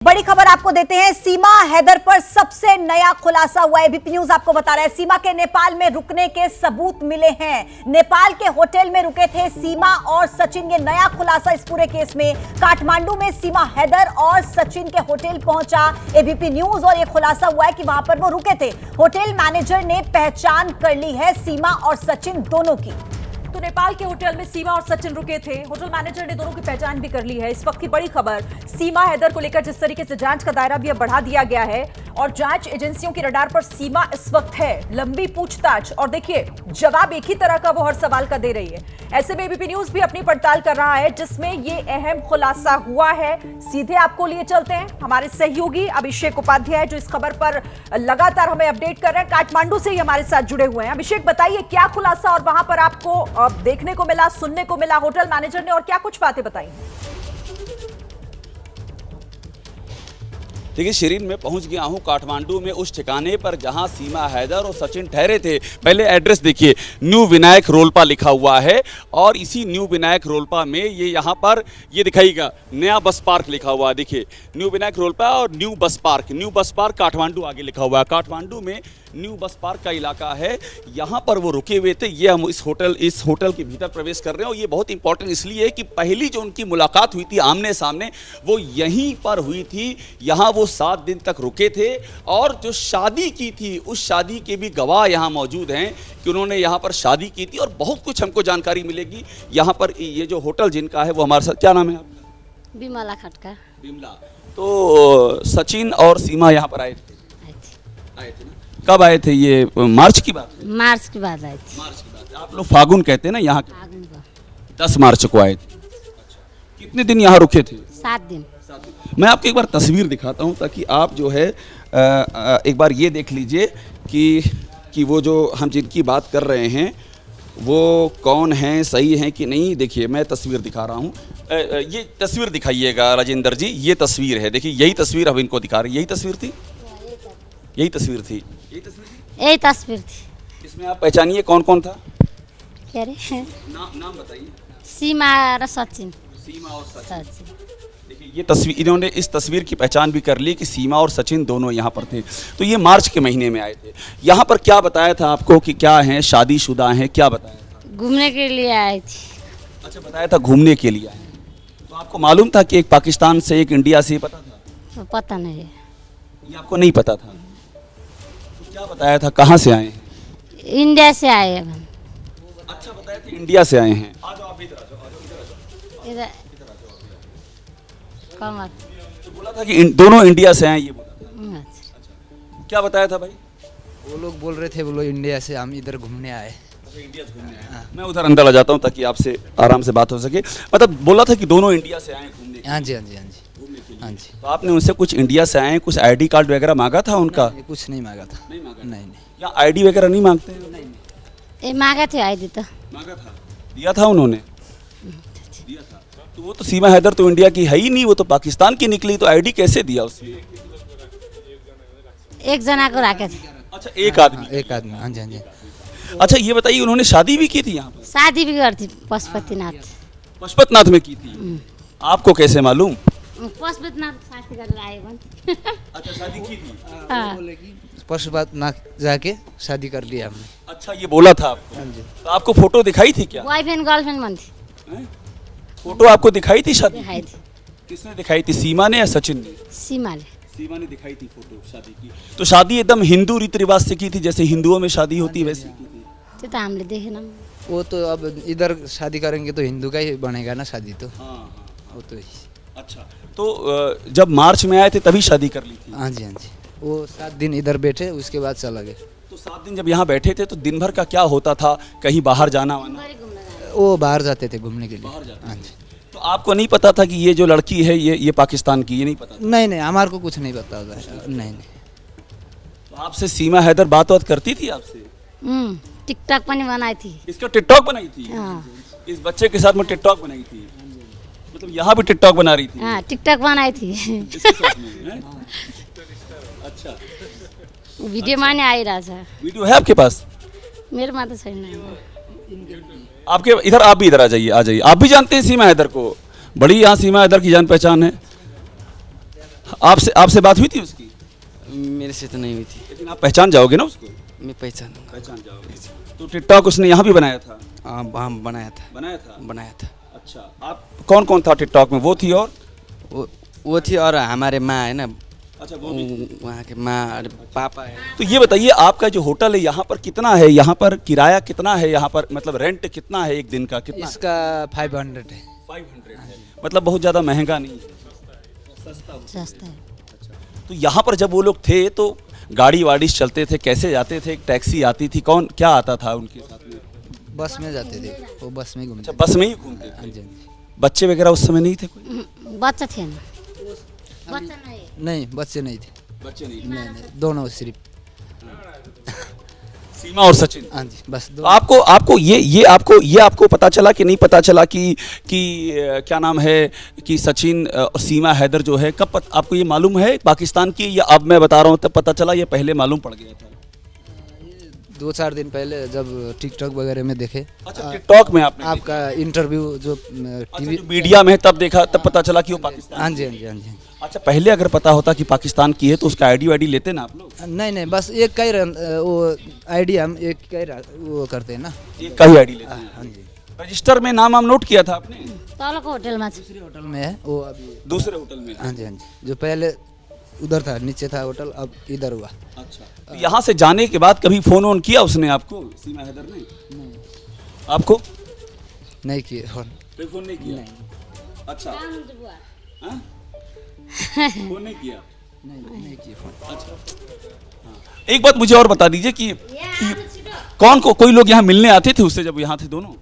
बड़ी खबर आपको देते हैं। सीमा हैदर पर सबसे नया खुलासा हुआ है। एबीपी न्यूज आपको बता रहा है सीमा के नेपाल में रुकने के सबूत मिले हैं। नेपाल के होटल में रुके थे सीमा और सचिन। ये नया खुलासा इस पूरे केस में। काठमांडू में सीमा हैदर और सचिन के होटल पहुंचा एबीपी न्यूज और यह खुलासा हुआ है कि वहां पर वो रुके थे। होटल मैनेजर ने पहचान कर ली है सीमा और सचिन दोनों की। तो नेपाल के होटल में सीमा और सचिन रुके थे। होटल मैनेजर ने दोनों की पहचान भी कर ली है। इस वक्त की बड़ी खबर, सीमा हैदर को लेकर जिस तरीके से जांच का दायरा भी अब बढ़ा दिया गया है और जांच एजेंसियों की रडार पर सीमा इस वक्त है। लंबी पूछताछ और देखिए जवाब एक ही तरह का वो हर सवाल का दे रही है। ऐसे में एबीपी न्यूज भी अपनी पड़ताल कर रहा है जिसमें ये अहम खुलासा हुआ है। सीधे आपको लिए चलते हैं हमारे सहयोगी अभिषेक उपाध्याय जो इस खबर पर लगातार हमें अपडेट कर रहे हैं। काठमांडू से ही हमारे साथ जुड़े हुए हैं। अभिषेक बताइए क्या खुलासा और वहां पर आपको देखने को मिला, सुनने को मिला होटल मैनेजर ने और क्या कुछ बातें बताई? देखिए शिरीन, मैं पहुंच गया हूं काठमांडू में उस ठिकाने पर जहां सीमा हैदर और सचिन ठहरे थे। पहले एड्रेस देखिए, न्यू विनायक रोलपा लिखा हुआ है और इसी न्यू विनायक रोलपा में ये यहाँ पर ये दिखाईगा नया बस पार्क लिखा हुआ है। देखिए न्यू विनायक रोलपा और न्यू बस पार्क काठमांडू आगे लिखा हुआ है। काठमांडू में न्यू बस पार्क का इलाका है, यहाँ पर वो रुके हुए थे। ये हम इस होटल के भीतर प्रवेश कर रहे हैं और ये बहुत इंपॉर्टेंट इसलिए है कि पहली जो उनकी मुलाकात हुई थी आमने सामने वो यहीं पर हुई थी। यहाँ वो 7 दिन तक रुके थे और जो शादी की थी उस शादी के भी गवाह यहाँ मौजूद हैं कि उन्होंने यहाँ पर शादी की थी और बहुत कुछ हमको जानकारी मिलेगी यहाँ पर। ये जो होटल जिनका है वो हमारे साथ, क्या नाम है आपका? बिमला खटका। बिमला। तो सचिन और सीमा यहाँ पर आए थे ना? कब आए थे? ये मार्च की बात है? मार्च की बात आई थी। मार्च की बात है। आप लोग फागुन कहते हैं ना यहाँ के? फागुन को 10 मार्च को आए थे। कितने दिन यहाँ रुके थे? 7 दिन। मैं आपको एक बार तस्वीर दिखाता हूँ ताकि आप जो है एक बार ये देख लीजिए कि वो जो हम जिनकी बात कर रहे हैं वो कौन हैं, सही हैं कि नहीं। देखिए मैं तस्वीर दिखा रहा हूँ। ये तस्वीर दिखाइएगा राजेंद्र जी। ये तस्वीर है, देखिए यही तस्वीर अब इनको दिखा रही है। यही तस्वीर थी? यही तस्वीर थी। यही तस्वीर थी। इसमें आप पहचानिए कौन कौन था? क्या रे? नाम बताइए। सीमा और सचिन। सीमा और सचिन। देखिए ये तस्वीर, इन्होंने इस तस्वीर की पहचान भी कर ली कि सीमा और सचिन दोनों यहाँ पर थे। तो ये मार्च के महीने में आए थे। यहाँ पर क्या बताया था आपको कि क्या हैं, शादीशुदा हैं, क्या बताया था? घूमने के लिए आई थी। अच्छा, बताया था घूमने के लिए आए। तो आपको मालूम था कि एक पाकिस्तान से एक इंडिया से, पता था? तो पता नहीं है। ये आपको नहीं पता था? तो क्या बताया था, कहाँ से आए हैं? इंडिया से आए हैं। अच्छा, बताया था इंडिया से आए हैं। आ जाओ आप इधर आ जाओ। इधर कमर। तो बोला था कि दोनों इंडिया से आए, ये बोला था। अच्छा। क्या बताया था भाई? वो लोग बोल रहे थे वो लोग इंडिया से, हम इधर घूमने आए। इंडिया से घूमने आए। मैं उधर अंदर आ जाता हूँ ताकि आपसे आराम से बात हो सके। मतलब बोला था कि दोनों इंडिया से आए घूमने। हाँ जी, हाँ जी, हाँ जी, हाँ जी। तो आपने उनसे कुछ इंडिया से आए कुछ आईडी कार्ड वगैरह मांगा था उनका? नहीं, कुछ नहीं मांगा था। नहीं मांगा? नहीं। या आईडी वगैरह नहीं मांगते हैं? नहीं। ये मांगा थे आई दी तो मांगा था, दिया था उन्होंने? दिया था। तो वो तो सीमा हैदर तो इंडिया की है ही नहीं, वो तो पाकिस्तान की निकली, तो आईडी कैसे दिया उसने? एक जना को रखे थे। अच्छा, एक आदमी। एक आदमी। हाँ जी, हाँ जी। अच्छा ये बताइए, उन्होंने शादी भी की थी यहाँ पर? शादी भी कर थी पशुपतिनाथ। पशुपतिनाथ में की थी? आपको कैसे मालूम? पशुपतिनाथ शादी कर आए बन। अच्छा, शादी की थी। हाँ। पशुपतिनाथ जाके शादी कर लिया हमने। अच्छा, ये बोला था आपको? हाँ जी। तो आपको फोटो दिखाई थी क्या? बॉयफ्रेंड गर्लफ्रेंड बन थी। फोटो आपको दिखाई थी शादी? दिखाई थी। किसने दिखाई थी, सीमा ने या सचिन ने? सीमा ने। सीमा ने दिखाई थी फोटो शादी की। तो शादी एकदम हिंदू रीति रिवाज से की थी, जैसे हिंदुओं में शादी होती है वैसे की थी? तो हमने देखे ना। वो तो अब इधर शादी करेंगे तो हिंदू का ही बनेगा ना शादी तो। हाँ। वो तो अच्छा, तो जब मार्च में आए थे तभी शादी कर ली थी? हाँ जी, हाँ जी। वो 7 दिन इधर बैठे, उसके बाद चला गए। तो 7 दिन जब यहाँ बैठे थे तो दिन भर का क्या होता था? कहीं बाहर जाना वाना? वो बाहर जाते थे घूमने के लिए। बाहर जाते? हाँ जी। तो आपको नहीं पता था कि ये जो लड़की है ये पाकिस्तान की? ये नहीं पता था? नहीं, हमारे को कुछ नहीं पता होता। नहीं। तो आपसे सीमा हैदर बात करती थी आपसे? टिकटॉक पनि बनाई थी। इसका टिकटॉक बनाई थी? हाँ। इस बच्चे के साथ में टिकटॉक बनाई थी? मतलब यहाँ भी टिकटॉक बना रही थी? हाँ, टिकटॉक बनाई थी। इसके साथ में, हैं? अच्छा, वीडियो माने आई रहा था। वीडियो है आपके पास? मेरे माता सही नहीं। आपके इधर, आप भी इधर आ जाइए। आप भी जानते हैं सीमा हैदर को? बड़ी यहाँ सीमा हैदर की जान पहचान है। आपसे आपसे बात हुई थी उसकी? मेरे से तो नहीं हुई थी। लेकिन आप पहचान जाओगे ना उसको? मैं पहचानूंगा। पहचान जाओगे। तो टिकटॉक उसने यहाँ भी बनाया था? हाँ बनाया था। बनाया था। बनाया था। अच्छा, आप कौन कौन था टिकटॉक में? वो थी और वो थी और हमारे माँ है ना, अच्छा वहाँ के माँ और पापा है। तो ये बताइए, आपका जो होटल है यहाँ पर कितना है? यहाँ पर किराया कितना है? यहाँ पर मतलब रेंट कितना है एक दिन का? कितना? इसका 500 है। 500 है। मतलब बहुत ज़्यादा महंगा नहीं है, सस्ता है। तो यहाँ पर जब वो लोग थे तो गाड़ी वाड़ी चलते थे, कैसे जाते थे? एक टैक्सी आती थी, कौन क्या आता था उनके साथ में? बस में जाते थे, वो बस में घूमते अच्छा, बस में ही घूमते हाँ थे। जी, हाँ जी। बच्चे वगैरह उस समय नहीं थे कोई? बच्चा थे ना, बच्चा नहीं। नहीं बच्चे नहीं थे। बच्चे नहीं। नहीं दोनों सिर्फ। सीमा और सचिन। हाँ जी बस तो दो। आपको ये आपको पता चला कि नहीं पता चला कि क्या नाम है कि सचिन और सीमा हैदर जो है कब आपको ये मालूम है पाकिस्तान की, या अब मैं बता रहा हूँ तब पता चला, ये पहले मालूम पड़ गया था? 2-4 दिन पहले जब टिकटॉक वगैरह में देखे। अच्छा, टिकटॉक में आपने आपका इंटरव्यू जो अच्छा, टीवी जो मीडिया में तब देखा, तब पता चला कि वो पाकिस्तान। हाँ जी हाँ जी हाँ जी। अच्छा, पहले अगर पता होता कि पाकिस्तान की है तो उसका आईडी वाईडी लेते ना आप लोग? नहीं नहीं बस एक का ही वो आईडी हम एक का ही वो करते हैं ना। एक का ही आईडी लेते हैं। हाँ जी। रजिस्टर में नाम नोट किया था आपने? तौल को होटल में दूसरे होटल में है वो अभी। दूसरे होटल में? हाँ जी हाँ जी। जो पहले उधर था, नीचे था होटल, अब इधर हुआ। अच्छा, तो यहाँ से जाने के बाद कभी फोन ऑन किया उसने आपको, सीमा हैदर ने? आपको नहीं किए फोन। कोई फोन नहीं किया? अच्छा, हाँ? फोन नहीं किया? नहीं किए फोन। अच्छा, हाँ। एक बात मुझे और बता दीजिए कि कोई लोग यहाँ मिलने आते थे उससे जब यहाँ थे दोनों?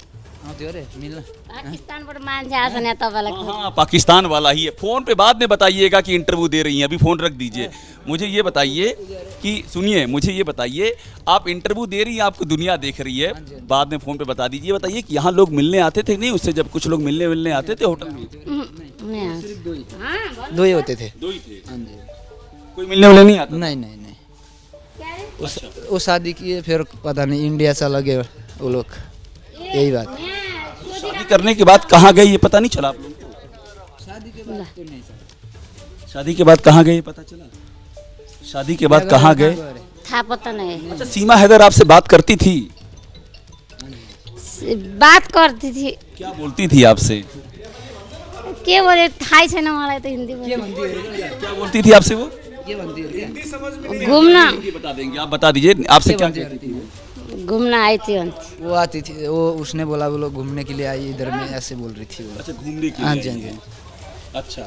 हाँ तो अरे मिलना। पाकिस्तान पर मान जा सने तब वाला। हाँ, पाकिस्तान वाला ही है। फोन पे बाद में बताइएगा कि इंटरव्यू दे रही हैं, अभी फोन रख दीजिए। मुझे ये बताइए कि सुनिए, मुझे ये बताइए, आप इंटरव्यू दे रही हैं, आपको दुनिया देख रही है, बाद में फोन पे बता दीजिए। बताइए कि यहाँ लोग मिलने आते थे नहीं उससे, जब कुछ लोग मिलने आते थे होटल में? दो ही होते थे। दो ही थे? हाँ जी। कोई मिलने नहीं आता? नहीं नहीं नहीं। वो शादी किए फिर पता नहीं इंडिया चला गए वो लोग, यही बात। शादी करने के बाद कहाँ गए ये पता नहीं चला आप लोगों को? शादी के बाद तो नहीं। शादी के बाद कहाँ गए ये पता चला? शादी के बाद कहाँ गए? था पता नहीं। अच्छा, सीमा हैदर आपसे बात करती थी? बात करती थी। क्या बोलती थी आपसे? के बोले थाई छैन मलाई तो हिंदी बोले। क्या बोलती थी आपसे वो? घूमना ये बता देंगे, आप बता दीजिए आपसे क्या कहती थी? घूमना आई थी अंत। वो आती थी, वो उसने बोला वो लोग घूमने के लिए आई इधर में, ऐसे बोल रही थी वो। अच्छा, घूमने के लिए? हाँ जी हाँ जी। अच्छा,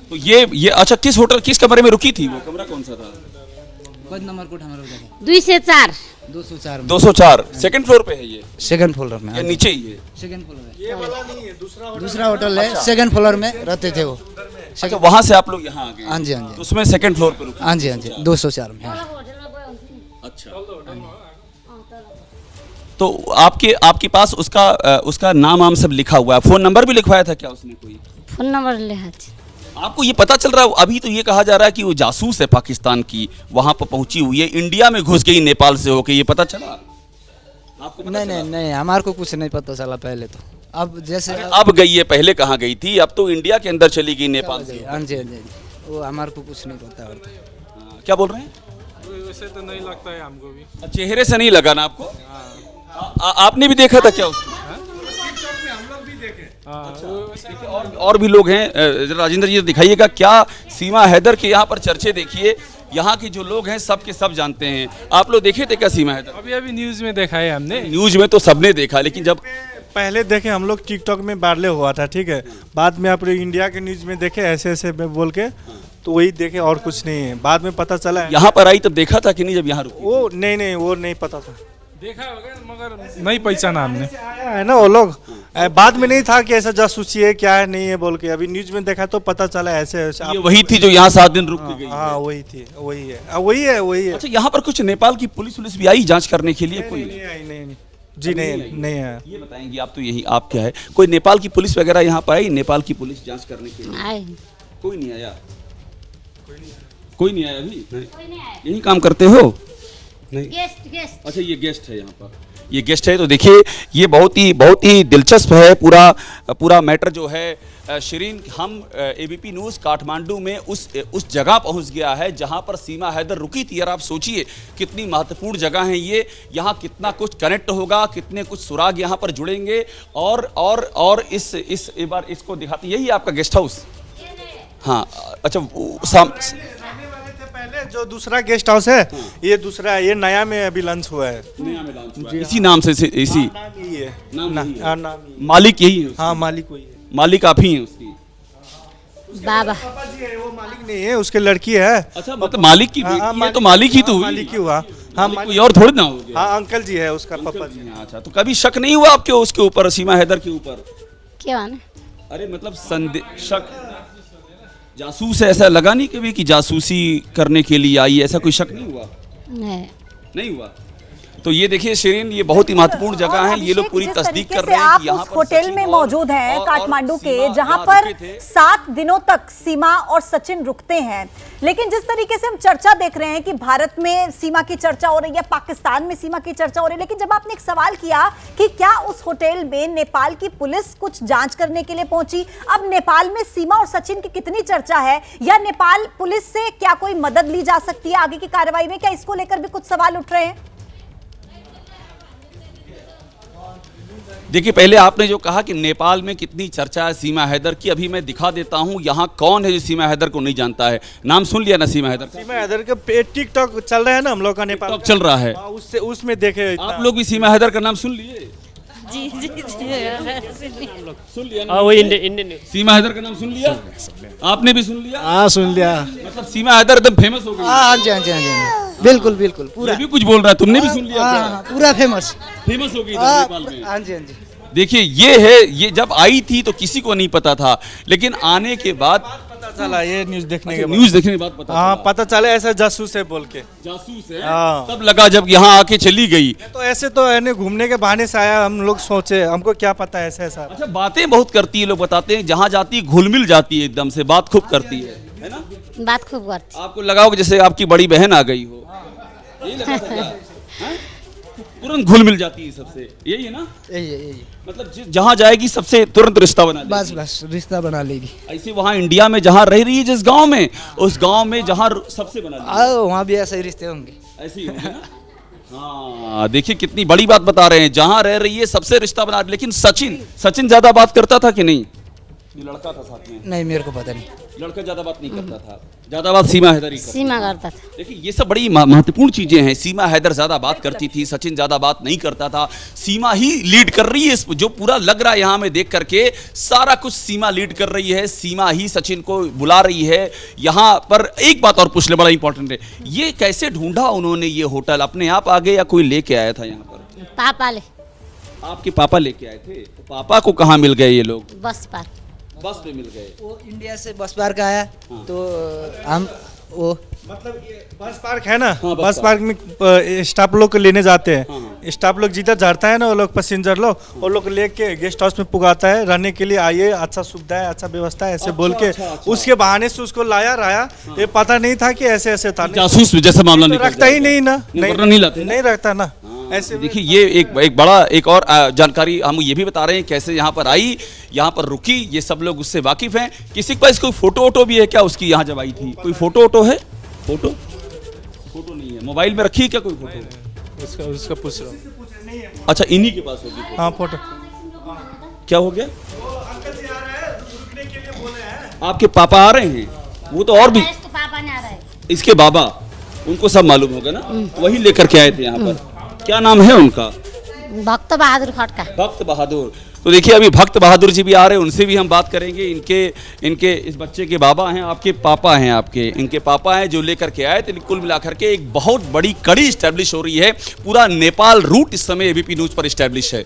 तो ये अच्छा, किस होटल किस कमरे में रुकी थी वो? कमरा कौन सा था? कौन नंबर कोट हमारा उधर है? 204 204 204 सेकंड फ्लोर पे है ये? सेकंड फ्लोर में। या नीचे ही है? सेकंड फ्लोर है। ये वाला नहीं है, दूसरा होटल है। सेकंड फ्लोर में रहते थे वो। अच्छा, वहाँ से आप लोग यहाँ आ गए? हाँ जी हाँ तो जी। उसमें सेकंड फ्लोर पे रुके? हाँ जी हाँ जी 204 में। अच्छा, तो आपके पास उसका नाम सब लिखा हुआ है? फोन नंबर भी लिखवाया था क्या उसने कोई? फोन नंबर ले हाथ। आपको ये पता चल रहा है? अभी तो ये कहा जा रहा है कि वो जासूस है पाकिस्तान की, वहां पर पहुंची हुई है, इंडिया में घुस गई नेपाल से होके, ये पता चला आपको? नहीं नहीं नहीं, हमारे को कुछ नहीं पता चला पहले तो। अब जैसे अब गई है, पहले कहाँ गई थी? अब तो इंडिया के अंदर चली गई नेपाल से। हाँ जी हाँ जी। वो हमारे को कुछ नहीं पता। क्या बोल रहे हैं? वैसे तो नहीं लगता है हमको भी। चेहरे से नहीं लगा ना आपको? आपने भी देखा था क्या उसको? और भी लोग हैं, जरा राजेंद्र जी दिखाइएगा। क्या सीमा हैदर के यहाँ पर चर्चे देखिए, यहाँ के जो लोग हैं सब के सब जानते हैं। आप लोग देखे थे क्या सीमा हैदर? अभी न्यूज में देखा है हमने। न्यूज में तो सबने देखा, लेकिन जब पहले देखे हम लोग टिकटॉक में वायरल हुआ था, ठीक है। बाद में आप इंडिया के न्यूज में देखे ऐसे ऐसे बोल के, तो वही देखे और कुछ नहीं है। बाद में पता चला है। यहाँ पर आई तब देखा था कि नहीं? जब यहाँ रुकी? वो नहीं वो नहीं पता था। देखा होगा मगर नहीं पहचाना हमने। आया है ना वो लोग, बाद में नहीं था कि ऐसा जासूसी है क्या है नहीं है बोल के। अभी न्यूज में देखा तो पता चला ऐसे ऐसे। ये वही थी जो यहाँ 7 दिन रुक के गई? हाँ वही थी, वही है। अच्छा, यहाँ पर कुछ नेपाल की पुलिस भी आई जांच करने के लिए? कोई नहीं आई, नहीं जी, नहीं आया। ये बताएंगे आप तो, यही आप क्या है, कोई नेपाल की पुलिस वगैरह यहाँ पर आई? नेपाल की पुलिस जांच करने के लिए आए कोई नहीं आया? कोई नहीं आया अभी? यही काम करते हो? गेस्ट। अच्छा, ये गेस्ट है यहाँ पर, ये गेस्ट है। तो देखिए, ये बहुत ही दिलचस्प है पूरा मैटर जो है शिरीन, हम एबीपी न्यूज़ काठमांडू में उस जगह पहुंच गया है जहां पर सीमा हैदर रुकी थी। और आप सोचिए कितनी महत्वपूर्ण जगह है ये, यहाँ कितना कुछ कनेक्ट होगा, कितने कुछ सुराग यहाँ पर जुड़ेंगे। और इस एक बार इसको दिखाते, यही आपका गेस्ट हाउस? हाँ, अच्छा पहले जो दूसरा गेस्ट हाउस है, ये दूसरा है, ये नया में अभी लॉन्च हुआ है। नया में लॉन्च हुआ है। इसी नाम से इसी नाम यही है, नाम मालिक यही है? हाँ, मालिक वही है। मालिक आप ही हैं उसकी? बाबा पापा जी है, वो मालिक नहीं है, उसके लड़की है। अच्छा, मतलब मालिक की बेटी है, तो मालिक ही तो हुई। मालिक ही हुआ। हाँ, कोई और थोड़ी ना हो गया। हाँ, अंकल जी है उसका, पापा जी। अच्छा, तो कभी शक नहीं हुआ आपके उसके ऊपर, सीमा हैदर के ऊपर? क्या माने? अरे मतलब शक, जासूस है, ऐसा लगा नहीं कभी कि जासूसी करने के लिए आई, ऐसा कोई शक नहीं हुआ? नहीं हुआ। तो ये देखिए शिरीन, ये बहुत ही महत्वपूर्ण जगह है, ये लोग पूरी तस्दीक कर रहे हैं आप कि यहाँ उस पर होटल सचिन में और- मौजूद हैं और काठमांडू के, सीमा जहां यहाँ पर रुके थे। 7 दिनों तक सीमा और सचिन रुकते हैं। लेकिन जिस तरीके से हम चर्चा देख रहे हैं कि भारत में सीमा की चर्चा हो रही है, पाकिस्तान में सीमा की चर्चा हो रही है, लेकिन जब आपने एक सवाल किया कि क्या उस होटल में नेपाल की पुलिस कुछ जांच करने के लिए पहुंची, अब नेपाल में सीमा और सचिन की कितनी चर्चा है, या नेपाल पुलिस से क्या कोई मदद ली जा सकती है आगे की कार्रवाई में, क्या इसको लेकर भी कुछ सवाल उठ रहे हैं? देखिए, पहले आपने जो कहा कि नेपाल में कितनी चर्चा है सीमा हैदर की, अभी मैं दिखा देता हूं यहाँ कौन है जो सीमा हैदर को नहीं जानता है। नाम सुन लिया ना सीमा हैदर का? सीमा हैदर के टिकटॉक चल रहा है ना हम लोग का, नेपाल टिकटॉक चल रहा है। हाँ, उससे उसमें देखे इतना। आप लोग भी सीमा हैदर का नाम सुन लिए? जी जी सुन लिया ना? हाँ, वो इंडियन सीमा हैदर का नाम सुन लिया? आपने भी सुन लिया? हाँ, सुन लिया। मतलब सीमा हैदर एकदम फेमस हो गई? हाँ जी, हाँ जी, हाँ जी, बिल्कुल बिल्कुल पूरा। ये भी कुछ बोल रहा है, तुमने भी सुन लिया? हाँ, पूरा फेमस। फेमस हो गई इधर नेपाल में। हाँ जी, हाँ जी। देखिए ये जब आई थी तो किसी को नहीं पता था, लेकिन आने के बाद पता चला, ये न्यूज़ देखने के बाद। न्यूज़ देखने के बाद पता हाँ, चला। पता चला ऐसा जासूस है बोल के। जासूस है? हाँ। तब लगा जब यहाँ आके चली गई। तो ऐसे तो है घूमने के बहाने से आया, हम लोग सोचे, हमको क्या पता ऐसा ऐसा। अच्छा, बातें बहुत करती है, लोग बताते हैं जहाँ जाती है घुल मिल जाती है, एकदम से बात खूब करती है ना? बात खूब करती। आपको लगा होगा जैसे आपकी बड़ी बहन आ गई हो, यही लगा था क्या? हाँ? तुरंत घुल मिल जाती है सबसे, यही है ना? यही मतलब जहाँ जाएगी सबसे तुरंत रिश्ता बना लेगी। बस रिश्ता बना लेगी। ऐसे वहाँ इंडिया में जहाँ रह रही है, जिस गांव में, उस गांव में जहाँ सबसे बना लेगी। वहाँ भी ऐसे ही रिश्ते होंगे। ऐसे ही होंगे ना? हाँ, देखिए कितनी बड़ी बात बता रहे हैं, जहाँ रह रही है सबसे रिश्ता बना। लेकिन सचिन ज्यादा बात करता था कि नहीं? ये लड़का था साथ में? नहीं, मेरे को पता नहीं। लड़का ज्यादा बात नहीं करता था, ज्यादा बात सीमा हैदर ही करता था। सीमा करता था। देखिए ये सब बड़ी महत्वपूर्ण चीजें हैं। सीमा हैदर ज्यादा बात करती थी, सचिन ज्यादा बात नहीं करता था। सीमा ही लीड कर रही है, जो पूरा लग रहा है यहाँ में देख करके, सारा कुछ सीमा लीड कर रही है। सीमा ही सचिन को बुला रही है यहाँ पर। एक बात और पूछ ले, बड़ा इंपॉर्टेंट है, ये कैसे ढूंढा उन्होंने ये होटल? अपने आप आ गए या कोई लेके आया था यहाँ पर? पापा ले आपके पापा लेके आए थे? तो पापा को कहाँ मिल गए ये लोग? बस पर। बस में मिल गए? वो इंडिया से बस पार्क आया, तो हम वो मतलब ये बस पार्क है ना, हाँ, बस पार्क में स्टाफ लोग को लेने जाते हैं। हाँ। स्टाफ लोग जिधर जाता है ना, वो लोग पैसेंजर लोग, वो लोग लेके गेस्ट हाउस में पुगाता है, रहने के लिए आइए, अच्छा सुविधा है, अच्छा व्यवस्था है, ऐसे बोल के उसके बहाने से उसको लाया रहा। ये पता नहीं था कि ऐसे ऐसे था। जासूस जैसा मामला तो निकल रखता ही जाएगा। नहीं ना, नहीं लाते ना? नहीं रखता ना ऐसे। देखिए ये एक बड़ा एक और जानकारी हम ये भी बता रहे हैं कैसे यहाँ पर आई, यहाँ पर रुकी, ये सब लोग उससे वाकिफ हैं। किसी के पास कोई फोटो वोटो भी है क्या उसकी, यहाँ जब आई थी? कोई फोटो वोटो है? फोटो नहीं है। मोबाइल में रखी है क्या कोई फोटो? उसका पूछ रहा हूँ। अच्छा, इन्हीं के पास होगी फोटो। हाँ, फोटो क्या हो गया? आपके पापा आ रहे हैं? वो तो और भी, इसके पापा नहीं आ रहे। इसके बाबा, उनको सब मालूम होगा ना, वही लेकर के आए थे यहाँ पर। क्या नाम है उनका? भक्त बहादुर खटका। भक्त बहादुर। तो देखिए अभी भक्त बहादुर जी भी आ रहे हैं, उनसे भी हम बात करेंगे। इनके इस बच्चे के बाबा हैं, आपके पापा हैं, इनके पापा हैं जो लेकर के आए थे। कुल मिलाकर के एक बहुत बड़ी कड़ी स्टैब्लिश हो रही है। पूरा नेपाल रूट इस समय एबीपी न्यूज पर स्टैब्लिश है।